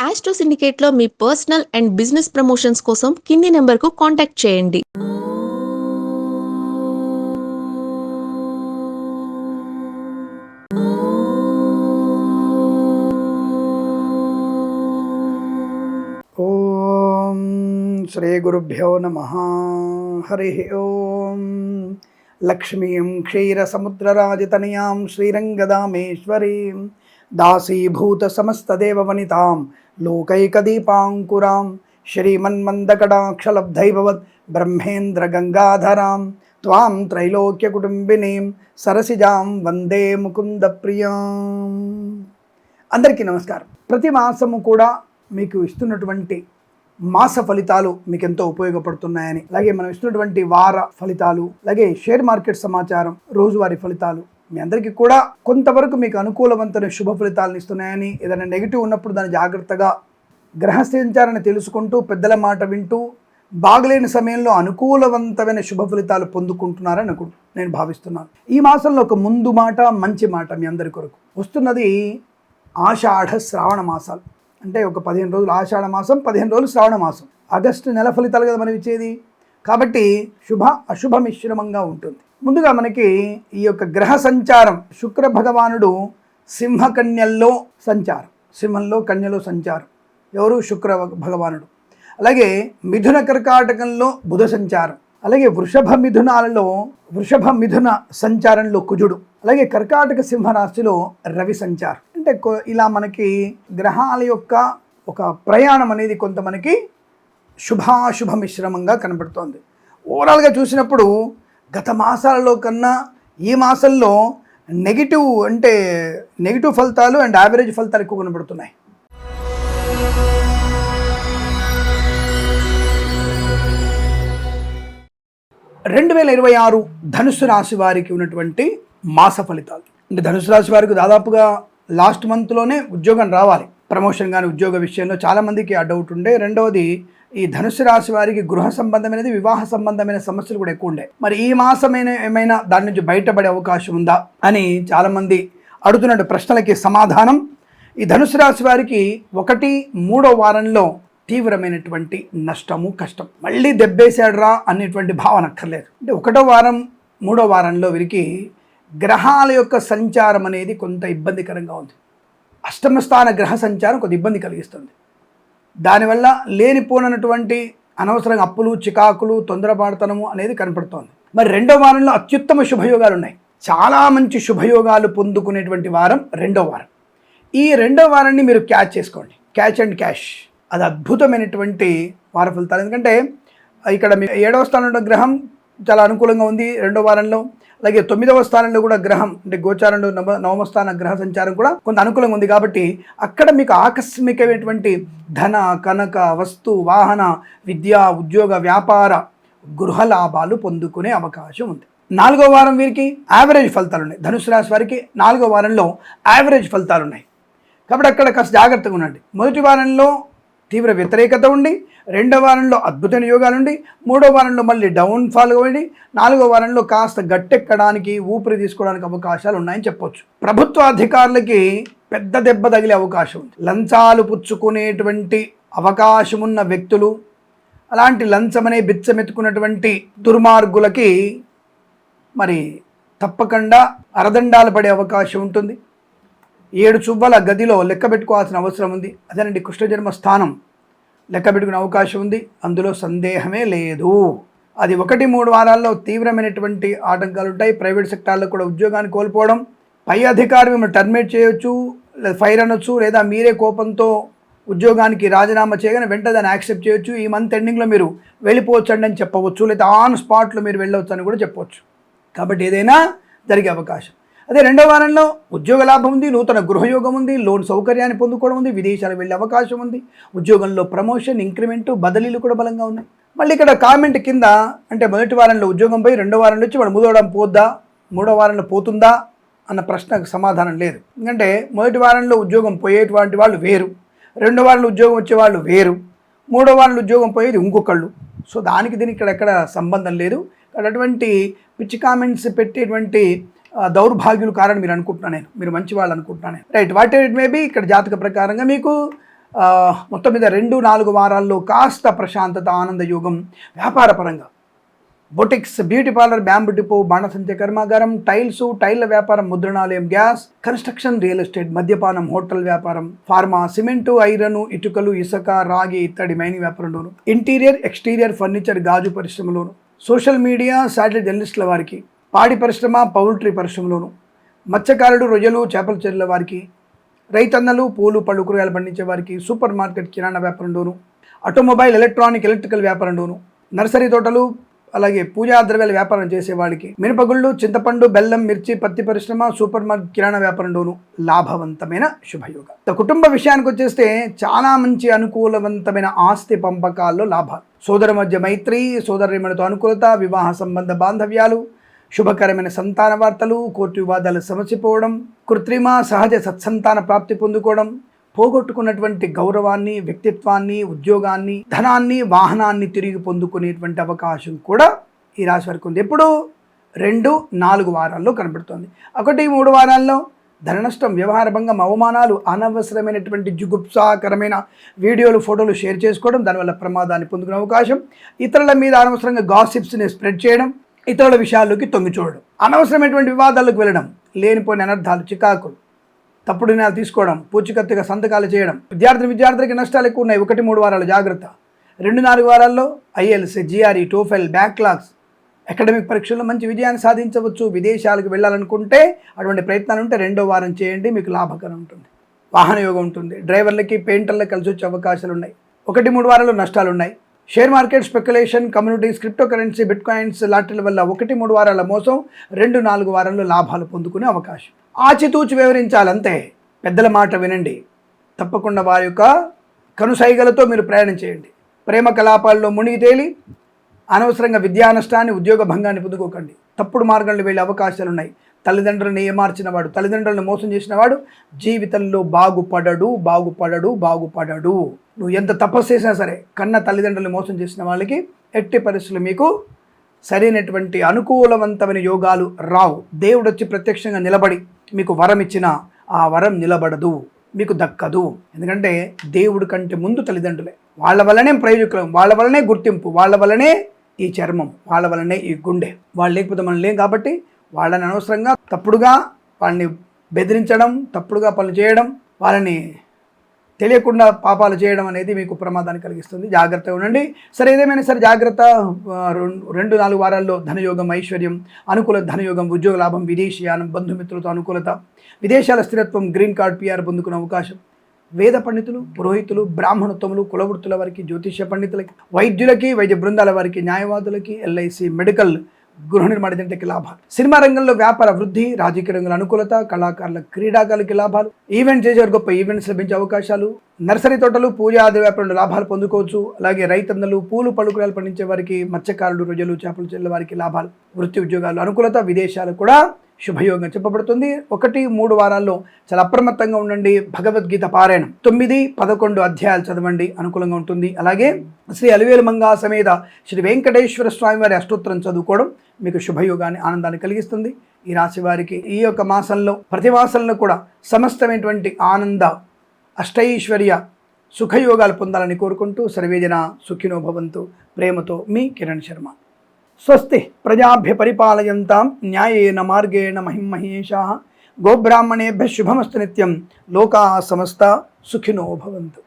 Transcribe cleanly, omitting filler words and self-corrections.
Astro సిండికేట్లో మీ personal and business promotions కోసం కింది నెంబర్కు కాంటాక్ట్ చేయండి. ఓం శ్రీ గురుభ్యో నమః. హరి ఓం. లక్ష్మీం క్షీరసముద్రరాజతనయాం శ్రీరంగదామేశ్వరీం దాసీభూత సమస్తదేవవనితాం లోకైకదీపాంకురాం శ్రీమన్మందకటాక్షలబ్ధైభవత్ బ్రహ్మేంద్ర గంగాధరాం త్వాం త్రైలోక్యకుటుంబినీం సరసిజాం వందే ముకుంద ప్రియాం. అందరికీ నమస్కారం. ప్రతి మాసము కూడా మీకు ఇస్తున్నటువంటి మాస ఫలితాలు మీకు ఎంతో ఉపయోగపడుతున్నాయని, అలాగే మనం ఇస్తున్నటువంటి వార ఫలితాలు, అలాగే షేర్ మార్కెట్ సమాచారం, రోజువారీ ఫలితాలు మీ అందరికీ కూడా కొంతవరకు మీకు అనుకూలవంతమైన శుభ ఫలితాలను ఇస్తున్నాయని, ఏదైనా నెగిటివ్ ఉన్నప్పుడు దాన్ని జాగ్రత్తగా గ్రహ సంచారాన్ని తెలుసుకుంటూ పెద్దల మాట వింటూ బాగలేని సమయంలో అనుకూలవంతమైన శుభ ఫలితాలు పొందుకుంటున్నారని నేను భావిస్తున్నాను. ఈ మాసంలో ఒక ముందు మాట, మంచి మాట మీ అందరి కొరకు వస్తున్నది. ఆషాఢ శ్రావణ మాసాలు అంటే ఒక 15 రోజులు ఆషాఢ మాసం, 15 రోజులు శ్రావణ మాసం. ఆగస్టు నెల ఫలితాలు కదా మనం ఇచ్చేది. కాబట్టి శుభ అశుభ మిశ్రమంగా ఉంటుంది. ముందుగా మనకి ఈ యొక్క గ్రహ సంచారం, శుక్ర భగవానుడు సింహకన్యల్లో సంచారం, సింహంలో కన్యలో సంచారం. ఎవరు? శుక్ర భగవానుడు. అలాగే మిథున కర్కాటకంలో బుధ సంచారం, అలాగే వృషభ మిథున సంచారంలో కుజుడు, అలాగే కర్కాటక సింహరాశిలో రవి సంచారం. అంటే ఇలా మనకి గ్రహాల యొక్క ఒక ప్రయాణం అనేది కొంత మనకి శుభాశుభ మిశ్రమంగా కనబడుతోంది. ఓవరాల్గా చూసినప్పుడు గత మాసాలలో కన్నా ఈ మాసంలో నెగిటివ్ ఫలితాలు అండ్ యావరేజ్ ఫలితాలు ఎక్కువ కనబడుతున్నాయి. రెండు 2026 ధనుస్సు రాశి వారికి ఉన్నటువంటి మాస ఫలితాలు. అంటే ధనుసు రాశి వారికి దాదాపుగా లాస్ట్ మంత్లోనే ఉద్యోగం రావాలి, ప్రమోషన్ కానీ ఉద్యోగ విషయంలో చాలామందికి ఆ డౌట్ ఉండే. రెండవది, ఈ ధనుసు రాశి వారికి గృహ సంబంధమైనది, వివాహ సంబంధమైన సమస్యలు కూడా ఎక్కువ ఉండే. మరి ఈ మాసమైన ఏమైనా దాని నుంచి బయటపడే అవకాశం ఉందా అని చాలామంది అడుగుతున్న ప్రశ్నలకి సమాధానం, ఈ ధనుసు రాశి వారికి 1-3వ వారంలో తీవ్రమైనటువంటి నష్టము, కష్టం. మళ్ళీ దెబ్బేసాడురా అనేటువంటి భావన అక్కర్లేదు. అంటే 1వ వారం 3వ వారంలో వీరికి గ్రహాల యొక్క సంచారం అనేది కొంత ఇబ్బందికరంగా ఉంది. అష్టమ స్థాన గ్రహ సంచారం కొంత ఇబ్బంది కలిగిస్తుంది. దానివల్ల లేనిపోనటువంటి అనవసరంగా అప్పులు, చికాకులు, తొందరపాటుతనము అనేది కనపడుతోంది. మరి 2వ వారంలో అత్యుత్తమ శుభయోగాలు ఉన్నాయి. చాలా మంచి శుభయోగాలు పొందుకునేటువంటి వారం 2వ వారం. ఈ 2వ వారాన్ని మీరు క్యాచ్ చేసుకోండి, క్యాచ్ అండ్ క్యాష్. అది అద్భుతమైనటువంటి వార ఫలితాలు. ఎందుకంటే ఇక్కడ మీ 7వ స్థానంలో గ్రహం చాలా అనుకూలంగా ఉంది 2వ వారంలో. అలాగే 9వ స్థానంలో కూడా గ్రహం, అంటే గోచారంలో 9వ స్థాన గ్రహ సంచారం కూడా కొంత అనుకూలంగా ఉంది. కాబట్టి అక్కడ మీకు ఆకస్మికమైనటువంటి ధన, కనక, వస్తు, వాహన, విద్య, ఉద్యోగ, వ్యాపార, గృహ లాభాలు పొందుకునే అవకాశం ఉంది. 4వ వారం వీరికి యావరేజ్ ఫలితాలు ఉన్నాయి. ధనుసు రాశి వారికి 4వ వారంలో యావరేజ్ ఫలితాలు ఉన్నాయి. కాబట్టి అక్కడ కాస్త జాగ్రత్తగా ఉండండి. మొదటి వారంలో తీవ్ర వ్యతిరేకత ఉండి, 2వ వారంలో అద్భుతమైన యోగాలు ఉండి, 3వ వారంలో మళ్ళీ డౌన్ఫాల్గా ఉండి, 4వ వారంలో కాస్త గట్టెక్కడానికి, ఊపిరి తీసుకోవడానికి అవకాశాలు ఉన్నాయని చెప్పొచ్చు. ప్రభుత్వ అధికారులకి పెద్ద దెబ్బ తగిలే అవకాశం ఉంది. లంచాలు పుచ్చుకునేటువంటి అవకాశం ఉన్న వ్యక్తులు, అలాంటి లంచమనే బిచ్చమెత్తుకున్నటువంటి దుర్మార్గులకి మరి తప్పకుండా అరదండాలు పడే అవకాశం ఉంటుంది. 7 చువ్వల గదిలో లెక్క పెట్టుకోవాల్సిన అవసరం ఉంది. అదేనండి కృష్ణజన్మ స్థానం లెక్క పెట్టుకునే అవకాశం ఉంది, అందులో సందేహమే లేదు. అది 1-3 వారాల్లో తీవ్రమైనటువంటి ఆటంకాలు ఉంటాయి. ప్రైవేట్ సెక్టార్లో కూడా ఉద్యోగాన్ని కోల్పోవడం, పై అధికారి మిమ్మల్ని టర్మినేట్ చేయొచ్చు, ఫైర్ అనొచ్చు, లేదా మీరే కోపంతో ఉద్యోగానికి రాజీనామా చేయగానే వెంటనే దాన్ని యాక్సెప్ట్ చేయొచ్చు. ఈ మంత్ ఎండింగ్లో మీరు వెళ్ళిపోవచ్చు అని చెప్పవచ్చు, లేదా ఆన్ స్పాట్లో మీరు వెళ్ళవచ్చు అని కూడా చెప్పవచ్చు. కాబట్టి ఏదైనా జరిగే అవకాశం. అదే 2వ వారంలో ఉద్యోగ లాభం ఉంది, నూతన గృహయోగం ఉంది, లోన్ సౌకర్యాన్ని పొందుకోవడం ఉంది, విదేశాలకు వెళ్ళే అవకాశం ఉంది, ఉద్యోగంలో ప్రమోషన్, ఇంక్రిమెంటు, బదిలీలు కూడా బలంగా ఉన్నాయి. మళ్ళీ ఇక్కడ కామెంట్ కింద, అంటే మొదటి వారంలో ఉద్యోగం పోయి 2వ వారంలో వచ్చి వాడు మూడవడం పోద్దా, 3వ వారంలో పోతుందా అన్న ప్రశ్నకు సమాధానం లేదు. ఎందుకంటే మొదటి వారంలో ఉద్యోగం పోయేటువంటి వాళ్ళు వేరు, 2వ వారంలో ఉద్యోగం వచ్చే వాళ్ళు వేరు, 3వ వారంలో ఉద్యోగం పోయేది ఇంకొకళ్ళు. సో దానికి దీనికి ఇక్కడ సంబంధం లేదు. అటువంటి పిచ్చి కామెంట్స్ పెట్టేటువంటి దౌర్భాగ్యుల కారణం మీరు అనుకుంటున్నాను, మీరు మంచి వాళ్ళు అనుకుంటున్నాను. Right, what it may be, ఇక్కడ జాతక ప్రకారంగా మీకు మొత్తం మీద 2-4 వారాల్లో కాస్త ప్రశాంతత, ఆనంద యోగం. వ్యాపార పరంగా boutiques, beauty parlour, bamboo depot, బాణసంచ కర్మాగారం, టైళ్ల వ్యాపారం, ముద్రణాలయం, గ్యాస్, కన్స్ట్రక్షన్, రియల్ ఎస్టేట్, మద్యపానం, హోటల్ వ్యాపారం, ఫార్మా, సిమెంటు, ఐరన్, ఇటుకలు, ఇసుక, రాగి ఇత్తడి మైనింగ్ వ్యాపారంలోను, ఇంటీరియర్, ఎక్స్టీరియర్ ఫర్నిచర్, గాజు పరిశ్రమలోను, సోషల్ మీడియా, శాటిలైట్ జర్నలిస్టుల వారికి, పాడి పరిశ్రమ, పౌల్ట్రీ పరిశ్రమలోను, మత్స్యకారులు, రొయ్యలు, చేపల చెరువుల వారికి, రైతన్నలు, పూలు పళ్ళు కూరగాయలు పండించే వారికి, సూపర్ మార్కెట్, కిరాణా వ్యాపారంలోను, ఆటోమొబైల్, ఎలక్ట్రికల్ వ్యాపారంలోను, నర్సరీ తోటలు, అలాగే పూజా ద్రవ్యాల వ్యాపారం చేసేవాడికి, మినపగుళ్ళు, చింతపండు, బెల్లం, మిర్చి, పత్తి పరిశ్రమ, సూపర్ మార్కెట్, కిరాణా వ్యాపారంలోను లాభవంతమైన శుభయోగ. కుటుంబ విషయానికి వచ్చేస్తే చాలా మంచి అనుకూలవంతమైన ఆస్తి పంపకాల్లో లాభాలు, సోదర మధ్య మైత్రి, సోదరులతో అనుకూలత, వివాహ సంబంధ బాంధవ్యాలు, శుభకరమైన సంతాన వార్తలు, కోర్టు వివాదాలు సమసిపోవడం, కృత్రిమ సహజ సత్సంతాన ప్రాప్తి పొందుకోవడం, పోగొట్టుకున్నటువంటి గౌరవాన్ని, వ్యక్తిత్వాన్ని, ఉద్యోగాన్ని, ధనాన్ని, వాహనాన్ని తిరిగి పొందుకునేటువంటి అవకాశం కూడా ఈ రాశి వారికి ఉంది. ఎప్పుడు 2-4 వారాల్లో కనబడుతుంది. 1-3 వారాల్లో ధన నష్టం, వ్యవహార భంగం, అవమానాలు, అనవసరమైనటువంటి జుగుప్సాకరమైన వీడియోలు, ఫోటోలు షేర్ చేసుకోవడం, దానివల్ల ప్రమాదాన్ని పొందుకునే అవకాశం, ఇతరుల మీద అనవసరంగా గాసిప్స్ని స్ప్రెడ్ చేయడం, ఇతరుల విషయాల్లోకి తొంగి చూడడం, అనవసరమైనటువంటి వివాదాలకు వెళ్ళడం, లేనిపోయిన అనర్థాలు, చికాకులు, తప్పుడు నిర్ణయాలు తీసుకోవడం, పూచికత్తుగా సంతకాలు చేయడం, విద్యార్థులకి నష్టాలు ఎక్కువ ఉన్నాయి. 1-3 వారాలు జాగ్రత్త. 2-4 వారాల్లో IELTS, GRE, TOEFL, backlogs, academic పరీక్షల్లో మంచి విజయాన్ని సాధించవచ్చు. విదేశాలకు వెళ్ళాలనుకుంటే అటువంటి ప్రయత్నాలు ఉంటే 2వ వారం చేయండి, మీకు లాభకరం ఉంటుంది. వాహన యోగం ఉంటుంది. డ్రైవర్లకి, పెయింటర్లకు కలిసి వచ్చే అవకాశాలు ఉన్నాయి. 1-3 వారాల్లో నష్టాలు ఉన్నాయి. Share market, speculation, communities, crypto currency, bitcoins, లాటరీల వల్ల 1-3 వారాల మోసం, 2-4 వారాల్లో లాభాలు పొందుకునే అవకాశం. ఆచితూచి వివరించాలంతే. పెద్దల మాట వినండి. తప్పకుండా వారి యొక్క కనుసైగలతో మీరు ప్రయాణం చేయండి. ప్రేమ కలాపాల్లో మునిగి తేలి అనవసరంగా విద్యా నష్టాన్ని, ఉద్యోగ భంగాన్ని పొందుకోకండి. తప్పుడు మార్గంలో వెళ్ళే అవకాశాలు ఉన్నాయి. తల్లిదండ్రులను ఏమార్చినవాడు, తల్లిదండ్రులను మోసం చేసినవాడు జీవితంలో బాగుపడడు. నువ్వు ఎంత తపస్సు చేసినా సరే, కన్న తల్లిదండ్రులను మోసం చేసిన వాళ్ళకి ఎట్టి పరిస్థితులు మీకు సరైనటువంటి అనుకూలవంతమైన యోగాలు రావు. దేవుడు వచ్చి ప్రత్యక్షంగా నిలబడి మీకు వరం ఇచ్చినా ఆ వరం నిలబడదు, మీకు దక్కదు. ఎందుకంటే దేవుడి కంటే ముందు తల్లిదండ్రులే. వాళ్ళ వల్లనే ప్రయోజకులం, వాళ్ళ వల్లనే గుర్తింపు, వాళ్ళ వల్లనే ఈ చర్మం, వాళ్ళ వల్లనే ఈ గుండె. వాళ్ళు లేకపోతే మనం లేం. కాబట్టి వాళ్ళని అనవసరంగా తప్పుడుగా వాళ్ళని బెదిరించడం, తప్పుడుగా పనులు చేయడం, వాళ్ళని తెలియకుండా పాపాలు చేయడం అనేది మీకు ప్రమాదాన్ని కలిగిస్తుంది. జాగ్రత్తగా ఉండండి. సరే, ఏదేమైనా సరే జాగ్రత్త. 2-4 వారాల్లో ధనయోగం, ఐశ్వర్యం, అనుకూల ధనయోగం, ఉద్యోగ లాభం, విదేశీయానం, బంధుమిత్రులతో అనుకూలత, విదేశాల స్థిరత్వం, గ్రీన్ కార్డ్, PR పొందుకునే అవకాశం, వేద పండితులు, పురోహితులు, బ్రాహ్మణోత్తములు, కులవృత్తుల వారికి, జ్యోతిష్య పండితులకి, వైద్యులకి, వైద్య బృందాల వారికి, న్యాయవాదులకి, LIC, మెడికల్, గృహ నిర్మాణ జంటకి లాభాలు, సినిమా రంగంలో వ్యాపార వృద్ధి, రాజకీయ రంగంలో అనుకూలత, కళాకారుల, క్రీడాకారులకి లాభాలు, ఈవెంట్ చేసే గొప్ప ఈవెంట్స్ లభించే అవకాశాలు, నర్సరీ తోటలు, పూజా ఆది వ్యాపారంలో లాభాలు పొందుకోవచ్చు. అలాగే రైతన్నలు, పూలు పళ్ళు కూరగాయలు పండించే వారికి, మత్స్యకారులు, రొయ్యలు, చేపలు చెల్లె వారికి లాభాలు, వృత్తి ఉద్యోగాలు అనుకూలత, విదేశాలు కూడా శుభయోగం చెప్పబడుతుంది. 1-3 వారాల్లో చాలా అప్రమత్తంగా ఉండండి. భగవద్గీత పారాయణం 9-11 అధ్యాయాలు చదవండి, అనుకూలంగా ఉంటుంది. అలాగే శ్రీ అలివేలు మంగా సమేత శ్రీ వెంకటేశ్వర స్వామి వారి అష్టోత్తరం చదువుకోవడం మీకు శుభయోగాన్ని, ఆనందాన్ని కలిగిస్తుంది. ఈ రాశి వారికి ఈ యొక్క మాసంలో, ప్రతి మాసంలో కూడా సమస్తమైనటువంటి ఆనంద, అష్టైశ్వర్య, సుఖయోగాలు పొందాలని కోరుకుంటూ సర్వేజన సుఖినో భవంతు. ప్రేమతో మీ కిరణ్ శర్మ. స్వస్తి ప్రజాభ్య పరిపాలయంతాం న్యాయేన మార్గేణ మహిమహేషాః. గోబ్రాహ్మణేభ్యः శుభమస్తు నిత్యం. లోకాः సమస్తా సుఖినో భవంతు.